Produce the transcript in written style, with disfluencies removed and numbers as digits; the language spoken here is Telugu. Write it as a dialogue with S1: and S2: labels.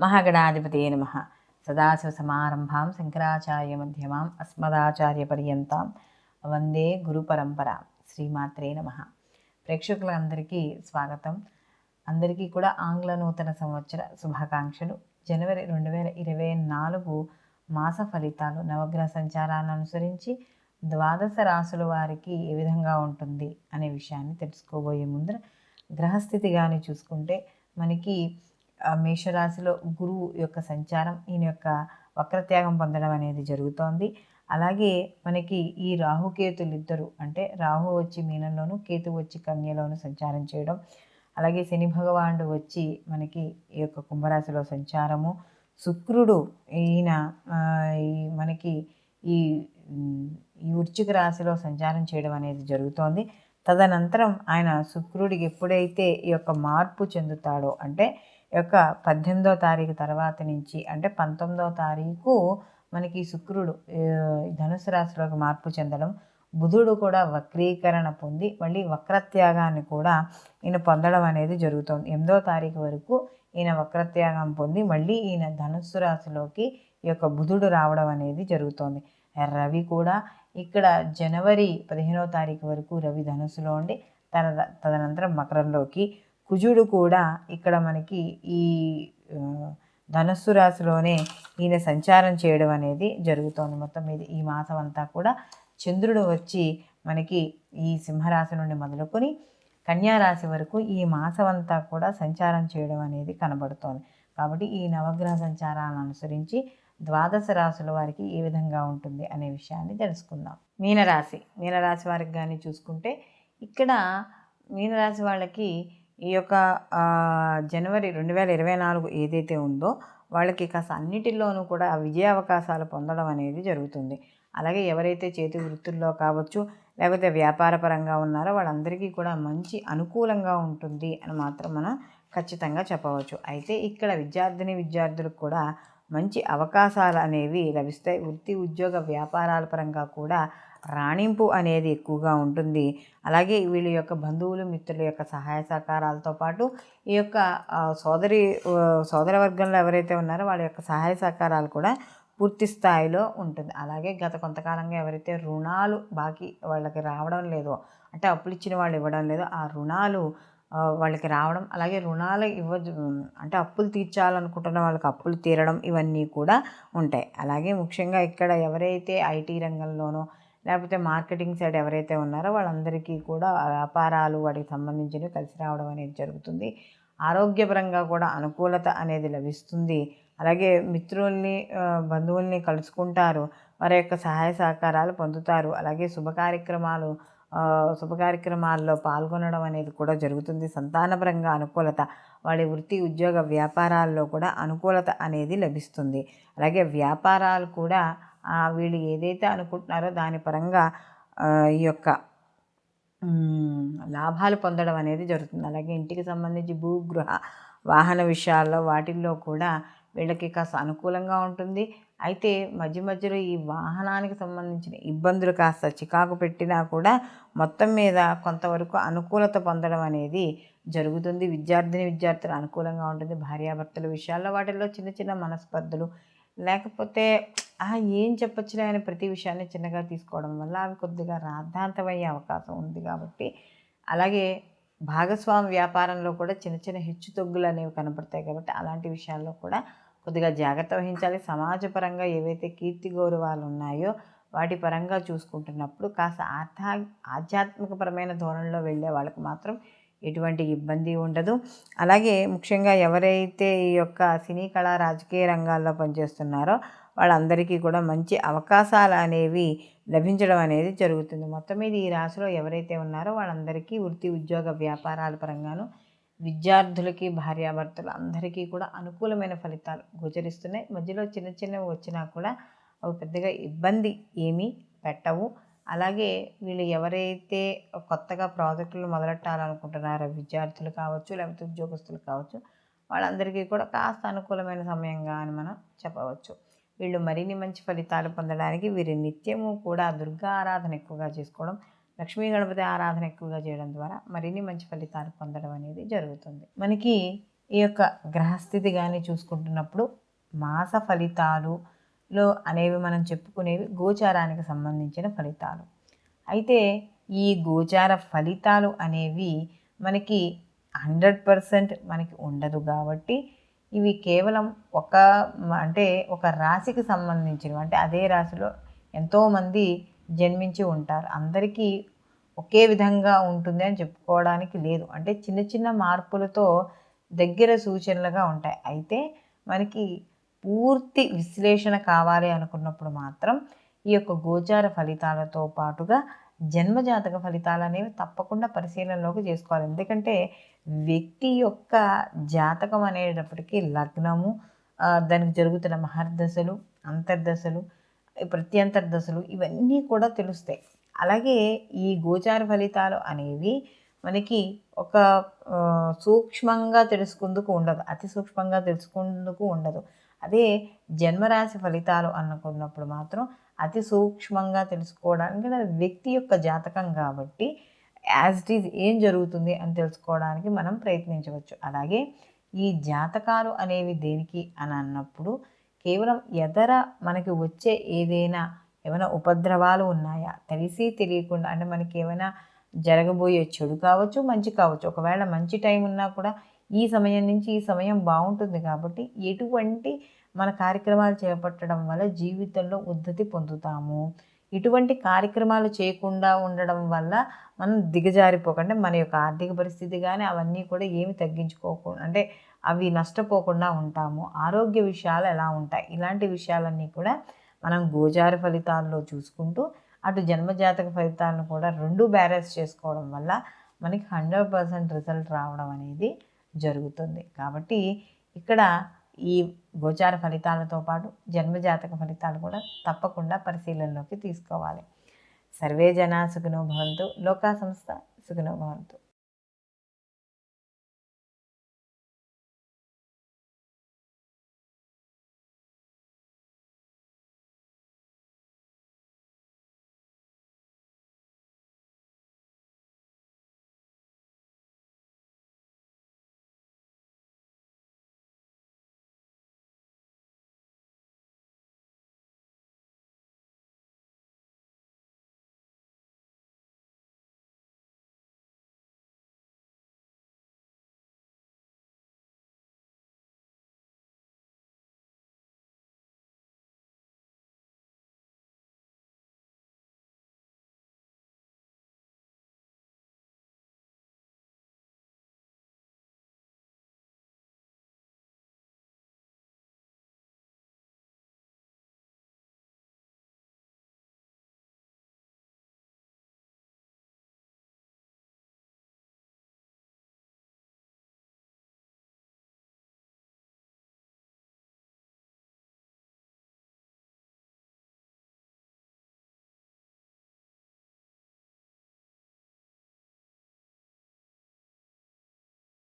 S1: మహాగణాధిపతయే నమః. సదాశివసమారంభాం శంకరాచార్యమధ్యమాం అస్మదాచార్యపర్యంతాం వందే గురుపరంపరాం. శ్రీమాత్రే నమః. ప్రేక్షకులందరికీ స్వాగతం. అందరికీ కూడా ఆంగ్ల నూతన సంవత్సర శుభాకాంక్షలు. జనవరి 2024 మాస ఫలితాలు నవగ్రహ సంచారాలను అనుసరించి ద్వాదశ రాశుల వారికి ఏ విధంగా ఉంటుంది అనే విషయాన్ని తెలుసుకోబోయే ముందర గ్రహస్థితి కానీ చూసుకుంటే మనకి మేషరాశిలో గురువు యొక్క సంచారం, ఈయన యొక్క వక్రత్యాగం పొందడం అనేది జరుగుతోంది. అలాగే మనకి ఈ రాహుకేతులు ఇద్దరు, అంటే రాహు వచ్చి మీనంలోను, కేతు వచ్చి కన్యలోను సంచారం చేయడం, అలాగే శని భగవానుడు వచ్చి మనకి ఈ యొక్క కుంభరాశిలో సంచారము, శుక్రుడు ఈయన మనకి ఈ వృశ్చిక రాశిలో సంచారం చేయడం అనేది జరుగుతోంది. తదనంతరం ఆయన శుక్రుడికి ఎప్పుడైతే ఈ యొక్క మార్పు చెందుతాడో, అంటే ఈ యొక్క 18వ తారీఖు తర్వాత నుంచి, అంటే 19వ తారీఖు మనకి శుక్రుడు ధనుసు రాశిలోకి మార్పు చెందడం, బుధుడు కూడా వక్రీకరణ పొంది మళ్ళీ వక్రత్యాగాన్ని కూడా ఈయన పొందడం అనేది జరుగుతుంది. 8వ తారీఖు వరకు ఈయన వక్రత్యాగం పొంది మళ్ళీ ఈయన ధనుస్సు రాశిలోకి ఈ యొక్క బుధుడు రావడం అనేది జరుగుతోంది. రవి కూడా ఇక్కడ జనవరి 15వ తారీఖు వరకు రవి ధనుస్సులో ఉండి తదనంతరం మకరంలోకి, కుజుడు కూడా ఇక్కడ మనకి ఈ ధనుస్సు రాశిలోనే ఈయన సంచారం చేయడం అనేది జరుగుతోంది. మొత్తం మీద ఈ మాసం అంతా కూడా చంద్రుడు వచ్చి మనకి ఈ సింహరాశి నుండి మొదలుకొని కన్యారాశి వరకు ఈ మాసం అంతా కూడా సంచారం చేయడం అనేది కనబడుతోంది. కాబట్టి ఈ నవగ్రహ సంచారాలను అనుసరించి ద్వాదశ రాశుల వారికి ఏ విధంగా ఉంటుంది అనే విషయాన్ని తెలుసుకుందాం. మీనరాశి వారికి కానీ చూసుకుంటే ఇక్కడ మీనరాశి వాళ్ళకి ఈ యొక్క జనవరి 2024 ఏదైతే ఉందో వాళ్ళకి కాస్త అన్నిటిలోనూ కూడా విజయ అవకాశాలు పొందడం అనేది జరుగుతుంది. అలాగే ఎవరైతే చేతి వృత్తుల్లో కావచ్చు, లేకపోతే వ్యాపార పరంగా ఉన్నారో వాళ్ళందరికీ కూడా మంచి అనుకూలంగా ఉంటుంది అని మాత్రం మనం ఖచ్చితంగా చెప్పవచ్చు. అయితే ఇక్కడ విద్యార్థులకు కూడా మంచి అవకాశాలు అనేవి లభిస్తాయి. వృత్తి ఉద్యోగ వ్యాపారాల పరంగా కూడా రాణింపు అనేది ఎక్కువగా ఉంటుంది. అలాగే వీళ్ళ యొక్క బంధువులు మిత్రుల యొక్క సహాయ సహకారాలతో పాటు ఈ యొక్క సోదర వర్గంలో ఎవరైతే ఉన్నారో వాళ్ళ యొక్క సహాయ సహకారాలు కూడా పూర్తి స్థాయిలో ఉంటుంది. అలాగే గత కొంతకాలంగా ఎవరైతే రుణాలు బాకీ వాళ్ళకి రావడం లేదో, అంటే అప్పులు ఇచ్చిన వాళ్ళు ఇవ్వడం లేదో, ఆ రుణాలు వాళ్ళకి రావడం, అలాగే రుణాలు అంటే అప్పులు తీర్చాలనుకుంటున్న వాళ్ళకి అప్పులు తీరడం, ఇవన్నీ కూడా ఉంటాయి. అలాగే ముఖ్యంగా ఇక్కడ ఎవరైతే ఐటీ రంగంలోనో లేకపోతే మార్కెటింగ్ సైడ్ ఎవరైతే ఉన్నారో వాళ్ళందరికీ కూడా వ్యాపారాలు వాటికి సంబంధించినవి కలిసి రావడం అనేది జరుగుతుంది. ఆరోగ్యపరంగా కూడా అనుకూలత అనేది లభిస్తుంది. అలాగే మిత్రుల్ని బంధువుల్ని కలుసుకుంటారు, వారి యొక్క సహాయ సహకారాలు పొందుతారు. అలాగే శుభకార్యక్రమాల్లో పాల్గొనడం అనేది కూడా జరుగుతుంది. సంతానపరంగా అనుకూలత, వాళ్ళ వృత్తి ఉద్యోగ వ్యాపారాల్లో కూడా అనుకూలత అనేది లభిస్తుంది. అలాగే వ్యాపారాలు కూడా వీళ్ళు ఏదైతే అనుకుంటున్నారో దాని పరంగా ఈ యొక్క లాభాలు పొందడం అనేది జరుగుతుంది. అలాగే ఇంటికి సంబంధించి భూగృహ వాహన విషయాల్లో వాటిల్లో కూడా వీళ్ళకి కాస్త అనుకూలంగా ఉంటుంది. అయితే మధ్యలో ఈ వాహనానికి సంబంధించిన ఇబ్బందులు కాస్త చికాకు పెట్టినా కూడా మొత్తం మీద కొంతవరకు అనుకూలత పొందడం అనేది జరుగుతుంది. విద్యార్థులు అనుకూలంగా ఉంటుంది. భార్యాభర్తల విషయాల్లో వాటిల్లో చిన్న మనస్పర్ధలు, లేకపోతే ఏం చెప్పొచ్చులే అని ప్రతి విషయాన్ని చిన్నగా తీసుకోవడం వల్ల అవి కొద్దిగా రాద్ధాంతమయ్యే అవకాశం ఉంది. కాబట్టి అలాగే భాగస్వామి వ్యాపారంలో కూడా చిన్న హెచ్చుతగ్గులు అనేవి కనపడతాయి. కాబట్టి అలాంటి విషయాల్లో కూడా కొద్దిగా జాగ్రత్త వహించాలి. సమాజపరంగా ఏవైతే కీర్తి గౌరవాలు ఉన్నాయో వాటి పరంగా చూసుకుంటున్నప్పుడు కాస్త ఆధ్యాత్మికపరమైన ధోరణిలో వెళ్ళే వాళ్ళకి మాత్రం ఎటువంటి ఇబ్బంది ఉండదు. అలాగే ముఖ్యంగా ఎవరైతే ఈ యొక్క సినీ కళా రాజకీయ రంగాల్లో పనిచేస్తున్నారో వాళ్ళందరికీ కూడా మంచి అవకాశాలు అనేవి లభించడం అనేది జరుగుతుంది. మొత్తం మీద ఈ రాశిలో ఎవరైతే ఉన్నారో వాళ్ళందరికీ వృత్తి ఉద్యోగ వ్యాపారాల పరంగాను, విద్యార్థులకి భార్యాభర్తలు అందరికీ కూడా అనుకూలమైన ఫలితాలు గోచరిస్తున్నాయి. మధ్యలో చిన్నవి వచ్చినా కూడా అవి పెద్దగా ఇబ్బంది ఏమీ పెట్టవు. అలాగే వీళ్ళు ఎవరైతే కొత్తగా ప్రాజెక్టులు మొదలెట్టాలనుకుంటున్నారో విద్యార్థులు కావచ్చు, లేకపోతే ఉద్యోగస్తులు కావచ్చు, వాళ్ళందరికీ కూడా కాస్త అనుకూలమైన సమయంగా అని మనం చెప్పవచ్చు. వీళ్ళు మరిన్ని మంచి ఫలితాలు పొందడానికి వీరి నిత్యము కూడా దుర్గా ఆరాధన ఎక్కువగా చేసుకోవడం, లక్ష్మీ గణపతి ఆరాధన ఎక్కువగా చేయడం ద్వారా మరిన్ని మంచి ఫలితాలు పొందడం అనేది జరుగుతుంది. మనకి ఈ యొక్క గ్రహస్థితి కానీ చూసుకుంటున్నప్పుడు మాస ఫలితాలులో అనేవి మనం చెప్పుకునేవి గోచారానికి సంబంధించిన ఫలితాలు. అయితే ఈ గోచార ఫలితాలు అనేవి మనకి 100% మనకి ఉండదు కాబట్టి ఇవి కేవలం అంటే ఒక రాశికి సంబంధించినవి. అంటే అదే రాశిలో ఎంతోమంది జన్మించి ఉంటారు. అందరికీ ఒకే విధంగా ఉంటుంది అని చెప్పుకోవడానికి లేదు. అంటే చిన్న చిన్న మార్పులతో దగ్గర సూచనలుగా ఉంటాయి. అయితే మనకి పూర్తి విశ్లేషణ కావాలి అనుకున్నప్పుడు మాత్రం ఈ యొక్క గోచార ఫలితాలతో పాటుగా జన్మజాతక ఫలితాలు అనేవి తప్పకుండా పరిశీలనలోకి చేసుకోవాలి. ఎందుకంటే వ్యక్తి యొక్క జాతకం అనేటప్పటికీ లగ్నము, దానికి జరుగుతున్న మహర్దశలు, అంతర్దశలు, ప్రత్యంతర దశలు ఇవన్నీ కూడా తెలుస్తాయి. అలాగే ఈ గోచార ఫలితాలు అనేవి మనకి ఒక సూక్ష్మంగా తెలుసుకుందుకు ఉండదు, అతి సూక్ష్మంగా తెలుసుకుందుకు ఉండదు. అదే జన్మరాశి ఫలితాలు అనుకున్నప్పుడు మాత్రం అతి సూక్ష్మంగా తెలుసుకోవడానికి వ్యక్తి యొక్క జాతకం కాబట్టి యాజ్ ఇట్ ఈజ్ ఏం జరుగుతుంది అని తెలుసుకోవడానికి మనం ప్రయత్నించవచ్చు. అలాగే ఈ జాతకాలు అనేవి దేనికి అని అన్నప్పుడు కేవలం మనకి వచ్చే ఏమైనా ఉపద్రవాలు ఉన్నాయా, తెలిసి తెలియకుండా, అంటే మనకి ఏమైనా జరగబోయే చెడు కావచ్చు, మంచి కావచ్చు. ఒకవేళ మంచి టైం ఉన్నా కూడా ఈ సమయం నుంచి ఈ సమయం బాగుంటుంది కాబట్టి ఎటువంటి మన కార్యక్రమాలు చేపట్టడం వల్ల జీవితంలో ఉద్ధతి పొందుతాము, ఇటువంటి కార్యక్రమాలు చేయకుండా ఉండడం వల్ల మనం దిగజారిపోకుండా మన యొక్క ఆర్థిక పరిస్థితి కానీ అవన్నీ కూడా ఏమి తగ్గించుకోకుండా, అంటే అవి నష్టపోకుండా ఉంటాము. ఆరోగ్య విషయాలు ఎలా ఉంటాయి, ఇలాంటి విషయాలన్నీ కూడా మనం గోచార ఫలితాల్లో చూసుకుంటూ అటు జన్మజాతక ఫలితాలను కూడా రెండు బ్యాలెన్స్ చేసుకోవడం వల్ల మనకి 100% రిజల్ట్ రావడం అనేది జరుగుతుంది. కాబట్టి ఇక్కడ ఈ గోచార ఫలితాలతో పాటు జన్మజాతక ఫలితాలు కూడా తప్పకుండా పరిశీలనలోకి తీసుకోవాలి. సర్వే జనా సుఖినో భవంతు, లోకా సంస్థ సుఖినో భవంతు.